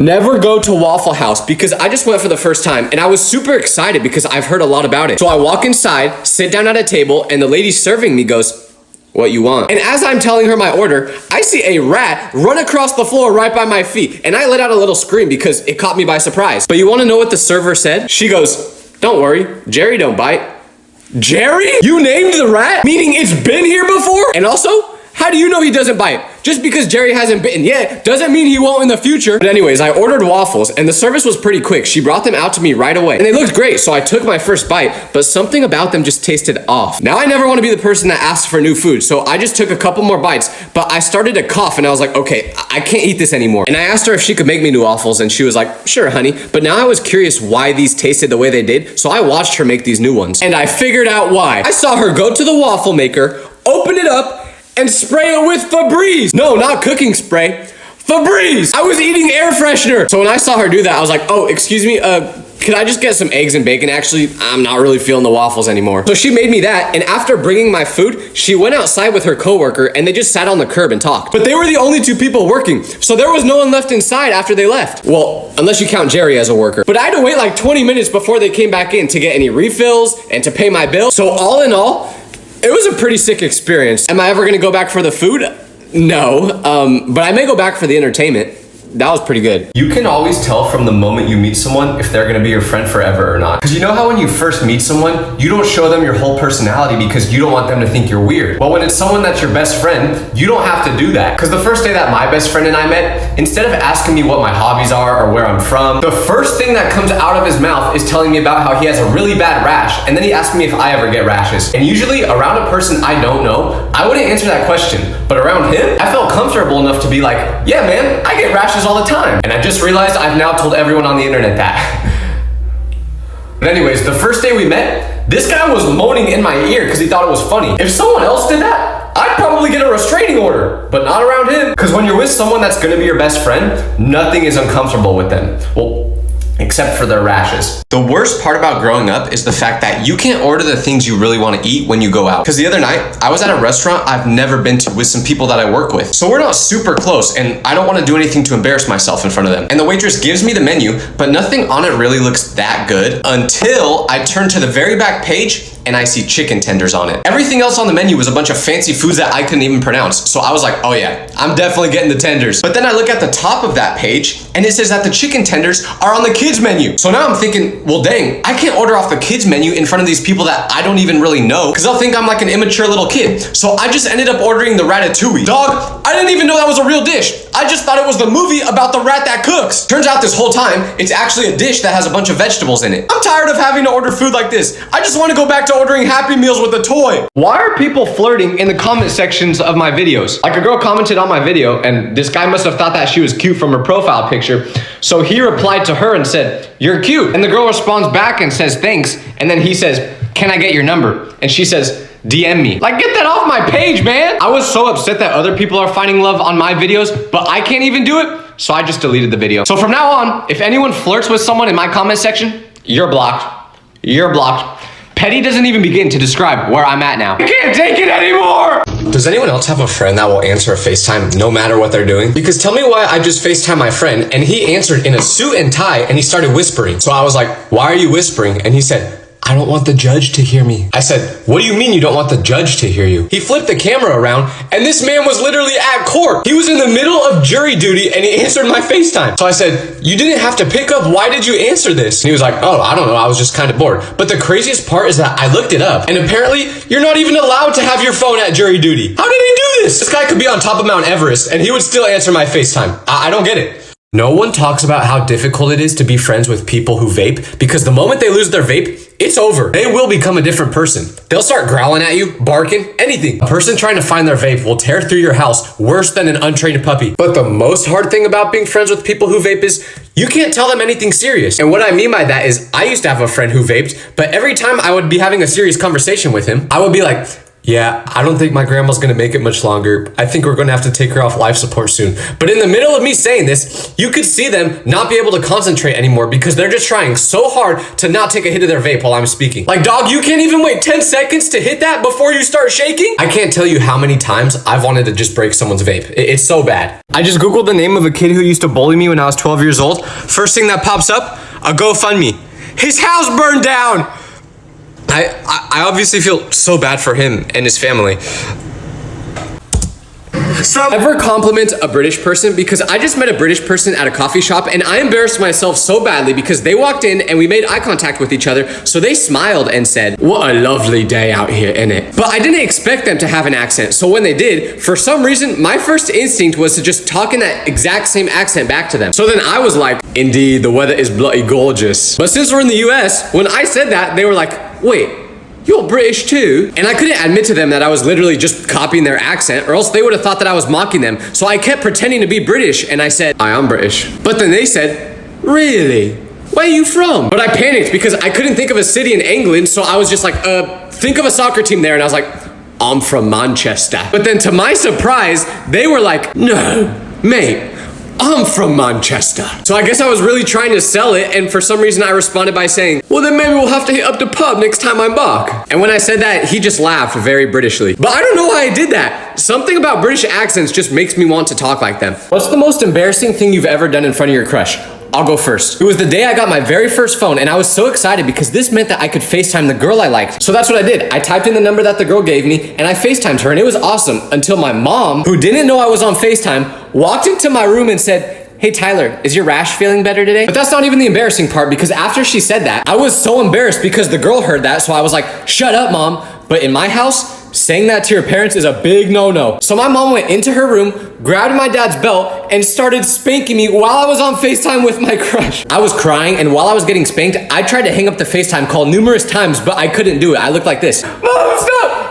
Never go to Waffle House, because I just went for the first time and I was super excited because I've heard a lot about it. So I walk inside, sit down at a table, and the lady serving me goes, "What you want?" And as I'm telling her my order, I see a rat run across the floor right by my feet, and I let out a little scream because it caught me by surprise. But you want to know what the server said? She goes, "Don't worry, Jerry don't bite." Jerry? You named the rat? Meaning it's been here before? And also, how do you know he doesn't bite? Just because Jerry hasn't bitten yet doesn't mean he won't in the future. But anyways, I ordered waffles and the service was pretty quick. She brought them out to me right away and they looked great. So I took my first bite, but something about them just tasted off. Now I never want to be the person that asks for new food. So I just took a couple more bites, but I started to cough and I was like, okay, I can't eat this anymore. And I asked her if she could make me new waffles and she was like, "Sure, honey." But now I was curious why these tasted the way they did. So I watched her make these new ones and I figured out why. I saw her go to the waffle maker, open it up, and spray it with Febreze. No, not cooking spray. Febreze. I was eating air freshener. So when I saw her do that, I was like, "Oh, excuse me, could I just get some eggs and bacon? Actually, I'm not really feeling the waffles anymore." So she made me that, and after bringing my food, she went outside with her coworker, and they just sat on the curb and talked. But they were the only two people working, so there was no one left inside after they left. Well, unless you count Jerry as a worker. But I had to wait like 20 minutes before they came back in to get any refills and to pay my bill. So all in all, it was a pretty sick experience. Am I ever gonna go back for the food? No, but I may go back for the entertainment. That was pretty good. You can always tell from the moment you meet someone if they're gonna be your friend forever or not. Because you know how when you first meet someone, you don't show them your whole personality because you don't want them to think you're weird. Well, when it's someone that's your best friend, you don't have to do that. Because the first day that my best friend and I met, instead of asking me what my hobbies are or where I'm from, the first thing that comes out of his mouth is telling me about how he has a really bad rash, and then he asked me if I ever get rashes. And usually around a person I don't know, I wouldn't answer that question. But around him, I felt comfortable enough to be like, "Yeah, man, I get rashes all the time." And I just realized I've now told everyone on the internet that. But anyways, the first day we met, this guy was moaning in my ear because he thought it was funny. If someone else did that, I'd probably get a restraining order, but not around him. Because when you're with someone that's gonna be your best friend, nothing is uncomfortable with them. Well, except for their rashes. The worst part about growing up is the fact that you can't order the things you really want to eat when you go out. Because the other night, I was at a restaurant I've never been to with some people that I work with. So we're not super close and I don't want to do anything to embarrass myself in front of them. And the waitress gives me the menu, but nothing on it really looks that good until I turn to the very back page and I see chicken tenders on it. Everything else on the menu was a bunch of fancy foods that I couldn't even pronounce. So I was like, "Oh yeah, I'm definitely getting the tenders." But then I look at the top of that page and it says that the chicken tenders are on the kids menu. So now I'm thinking, well dang, I can't order off the kids menu in front of these people that I don't even really know because they'll think I'm like an immature little kid. So I just ended up ordering the ratatouille. Dog, I didn't even know that was a real dish. I just thought it was the movie about the rat that cooks. Turns out this whole time, it's actually a dish that has a bunch of vegetables in it. I'm tired of having to order food like this. I just want to go back to ordering Happy Meals with a toy. Why are people flirting in the comment sections of my videos? Like a girl commented on my video and this guy must have thought that she was cute from her profile picture. So he replied to her and said, "You're cute." And the girl responds back and says, "Thanks." And then he says, "Can I get your number?" And she says, "DM me." Like, get that off my page, man. I was so upset that other people are finding love on my videos, but I can't even do it. So I just deleted the video. So from now on, if anyone flirts with someone in my comment section, you're blocked. You're blocked. Petty doesn't even begin to describe where I'm at now. I can't take it anymore! Does anyone else have a friend that will answer a FaceTime no matter what they're doing? Because tell me why I just FaceTime my friend and he answered in a suit and tie and he started whispering. So I was like, "Why are you whispering?" And he said, "I don't want the judge to hear me." I said, "What do you mean you don't want the judge to hear you?" He flipped the camera around and this man was literally at court. He was in the middle of jury duty and he answered my FaceTime. So I said, "You didn't have to pick up. Why did you answer this?" And he was like, "Oh, I don't know. I was just kind of bored." But the craziest part is that I looked it up and apparently you're not even allowed to have your phone at jury duty. How did he do this? This guy could be on top of Mount Everest and he would still answer my FaceTime. I don't get it. No one talks about how difficult it is to be friends with people who vape because the moment they lose their vape, it's over. They will become a different person. They'll start growling at you, barking, anything. A person trying to find their vape will tear through your house worse than an untrained puppy. But the most hard thing about being friends with people who vape is you can't tell them anything serious. And what I mean by that is I used to have a friend who vaped, but every time I would be having a serious conversation with him, I would be like, Yeah, I don't think my grandma's gonna make it much longer. I think we're gonna have to take her off life support soon. But in the middle of me saying this, you could see them not be able to concentrate anymore because they're just trying so hard to not take a hit of their vape while I'm speaking. Like, dog, you can't even wait 10 seconds to hit that before you start shaking? I can't tell you how many times I've wanted to just break someone's vape. It's so bad. I just Googled the name of a kid who used to bully me when I was 12 years old. First thing that pops up, a GoFundMe. His house burned down! I obviously feel so bad for him and his family. Ever compliment a British person? Because I just met a British person at a coffee shop and I embarrassed myself so badly because they walked in and we made eye contact with each other. So they smiled and said, "What a lovely day out here, innit?" But I didn't expect them to have an accent. So when they did, for some reason, my first instinct was to just talk in that exact same accent back to them. So then I was like, "Indeed, the weather is bloody gorgeous." But since we're in the US, when I said that, they were like, "Wait, you're British too?" And I couldn't admit to them that I was literally just copying their accent or else they would have thought that I was mocking them. So I kept pretending to be British and I said, "I am British." But then they said, "Really? Where are you from?" But I panicked because I couldn't think of a city in England. So I was just like, think of a soccer team there. And I was like, "I'm from Manchester." But then to my surprise, they were like, "No, mate, I'm from Manchester." So I guess I was really trying to sell it, and for some reason I responded by saying, "Well, then maybe we'll have to hit up the pub next time I'm back." And when I said that, he just laughed very Britishly. But I don't know why I did that. Something about British accents just makes me want to talk like them. What's the most embarrassing thing you've ever done in front of your crush? I'll go first. It was the day I got my very first phone and I was so excited because this meant that I could FaceTime the girl I liked. So that's what I did. I typed in the number that the girl gave me and I FaceTimed her and it was awesome until my mom, who didn't know I was on FaceTime, walked into my room and said, "Hey Tyler, is your rash feeling better today?" But that's not even the embarrassing part because after she said that, I was so embarrassed because the girl heard that. So I was like, "Shut up, mom." But in my house, saying that to your parents is a big no-no. So my mom went into her room, grabbed my dad's belt, and started spanking me while I was on FaceTime with my crush. I was crying, and while I was getting spanked, I tried to hang up the FaceTime call numerous times, but I couldn't do it. I looked like this. "Mom, stop!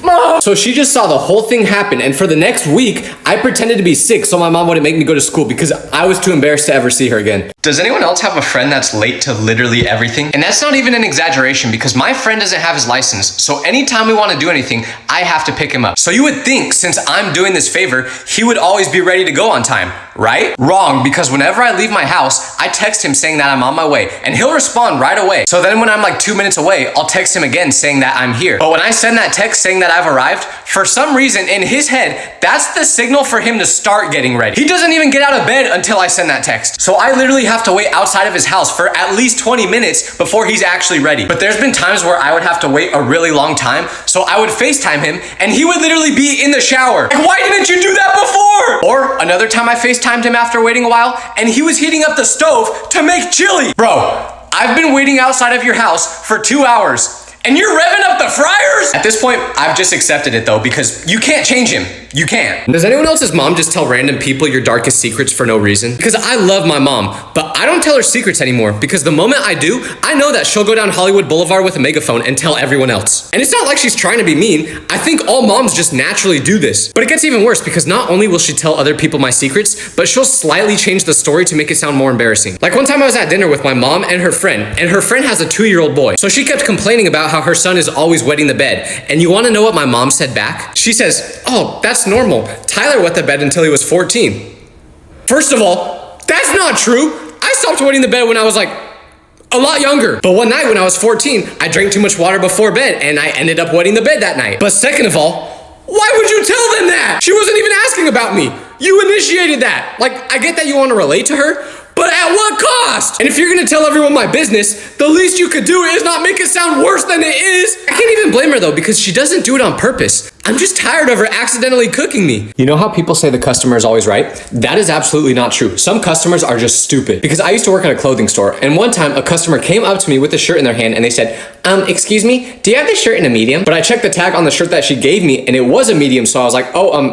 Mom!" So she just saw the whole thing happen, and for the next week, I pretended to be sick so my mom wouldn't make me go to school because I was too embarrassed to ever see her again. Does anyone else have a friend that's late to literally everything? And that's not even an exaggeration because my friend doesn't have his license, so anytime we want to do anything, I have to pick him up. So you would think since I'm doing this favor, he would always be ready to go on time, right? Wrong, because whenever I leave my house, I text him saying that I'm on my way, and he'll respond right away. So then when I'm like 2 minutes away, I'll text him again saying that I'm here. But when I send that text saying that I've arrived, for some reason in his head, that's the signal for him to start getting ready. He doesn't even get out of bed until I send that text. So I literally have to wait outside of his house for at least 20 minutes before he's actually ready. But there's been times where I would have to wait a really long time, so I would FaceTime him and he would literally be in the shower. Like, why didn't you do that before? Or another time I FaceTimed him after waiting a while and he was heating up the stove to make chili. Bro, I've been waiting outside of your house for 2 hours. And you're revving up the fryers? At this point, I've just accepted it though, because you can't change him. You can't. Does anyone else's mom just tell random people your darkest secrets for no reason? Because I love my mom, but I don't tell her secrets anymore because the moment I do, I know that she'll go down Hollywood Boulevard with a megaphone and tell everyone else. And it's not like she's trying to be mean. I think all moms just naturally do this. But it gets even worse because not only will she tell other people my secrets, but she'll slightly change the story to make it sound more embarrassing. Like one time I was at dinner with my mom and her friend has a 2-year-old boy. So she kept complaining about how her son is always wetting the bed. And you want to know what my mom said back? She says, "Oh, that's normal. Tyler wet the bed until he was 14. First of all, that's not true. I stopped wetting the bed when I was like a lot younger. But one night when I was 14, I drank too much water before bed and I ended up wetting the bed that night. But second of all, why would you tell them that? She wasn't even asking about me. You initiated that. Like, I get that you want to relate to her, but at what cost? And if you're gonna tell everyone my business, the least you could do is not make it sound worse than it is. I can't even blame her though, because she doesn't do it on purpose. I'm just tired of her accidentally cooking me. You know how people say the customer is always right? That is absolutely not true. Some customers are just stupid. Because I used to work at a clothing store, and one time a customer came up to me with a shirt in their hand and they said, excuse me, do you have this shirt in a medium? But I checked the tag on the shirt that she gave me and it was a medium, so I was like,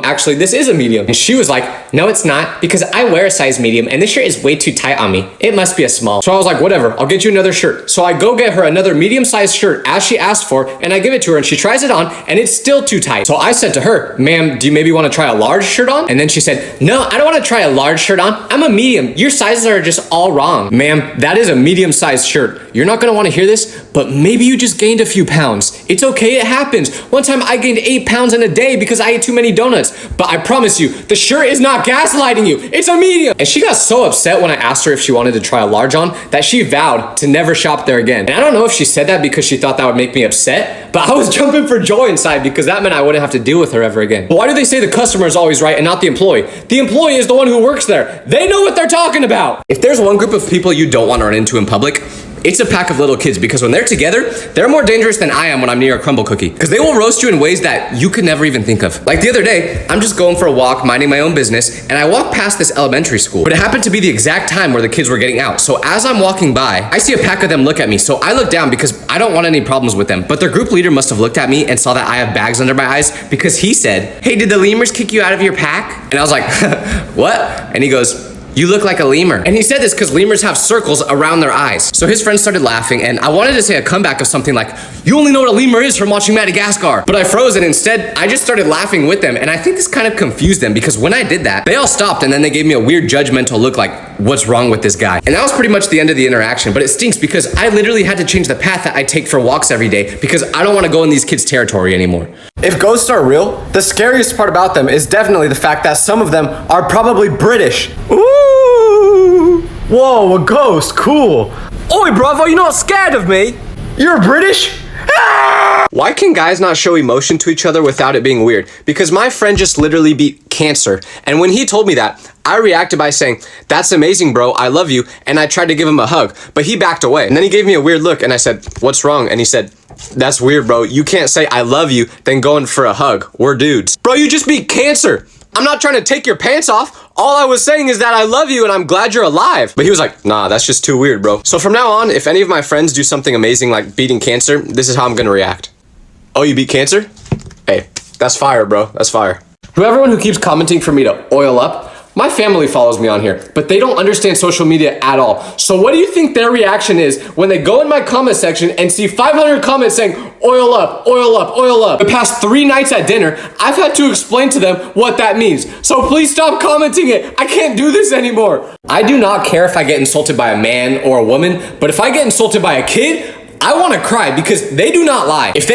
actually this is a medium. And she was like, no, it's not, because I wear a size medium and this shirt is way too too tight on me. It must be a small. So I was like, whatever, I'll get you another shirt. So I go get her another medium-sized shirt as she asked for, and I give it to her, and she tries it on, and it's still too tight. So I said to her, ma'am, do you maybe want to try a large shirt on? And then she said, no, I don't want to try a large shirt on. I'm a medium. Your sizes are just all wrong. Ma'am, that is a medium-sized shirt. You're not going to want to hear this, but maybe you just gained a few pounds. It's okay, it happens. One time I gained 8 pounds in a day because I ate too many donuts. But I promise you, the shirt is not gaslighting you. It's a medium. And she got so upset when I asked her if she wanted to try a large on that she vowed to never shop there again. And I don't know if she said that because she thought that would make me upset, but I was jumping for joy inside because that meant I wouldn't have to deal with her ever again. But why do they say the customer is always right and not the employee? The employee is the one who works there. They know what they're talking about. If there's one group of people you don't want to run into in public, it's a pack of little kids, because when they're together, they're more dangerous than I am when I'm near a crumble cookie, because they will roast you in ways that you could never even think of. Like the other day, I'm just going for a walk, minding my own business, and I walk past this elementary school, but it happened to be the exact time where the kids were getting out. So as I'm walking by, I see a pack of them look at me. So I look down because I don't want any problems with them, but their group leader must have looked at me and saw that I have bags under my eyes, because he said, hey, did the lemurs kick you out of your pack? And I was like, what? And he goes, you look like a lemur. And he said this because lemurs have circles around their eyes. So his friends started laughing, and I wanted to say a comeback of something like, you only know what a lemur is from watching Madagascar. But I froze, and instead, I just started laughing with them. And I think this kind of confused them, because when I did that, they all stopped, and then they gave me a weird judgmental look like, what's wrong with this guy? And that was pretty much the end of the interaction. But it stinks because I literally had to change the path that I take for walks every day because I don't want to go in these kids' territory anymore. If ghosts are real, the scariest part about them is definitely the fact that some of them are probably British. Ooh! Whoa, a ghost, cool. Oi, bravo, you're not scared of me? You're British? Why can guys not show emotion to each other without it being weird? Because my friend just literally beat cancer. And when he told me that, I reacted by saying, that's amazing, bro, I love you. And I tried to give him a hug, but he backed away. And then he gave me a weird look, and I said, what's wrong? And he said, that's weird, bro. You can't say I love you, then go in for a hug. We're dudes. Bro, you just beat cancer. I'm not trying to take your pants off. All I was saying is that I love you and I'm glad you're alive. But he was like, nah, that's just too weird, bro. So from now on, if any of my friends do something amazing like beating cancer, this is how I'm gonna react. Oh, you beat cancer? Hey, that's fire, bro. That's fire. To everyone who keeps commenting for me to oil up, my family follows me on here, but they don't understand social media at all. So what do you think their reaction is when they go in my comment section and see 500 comments saying, oil up, oil up, oil up? The past 3 nights at dinner, I've had to explain to them what that means. So please stop commenting it. I can't do this anymore. I do not care if I get insulted by a man or a woman, but if I get insulted by a kid, I want to cry because they do not lie. If they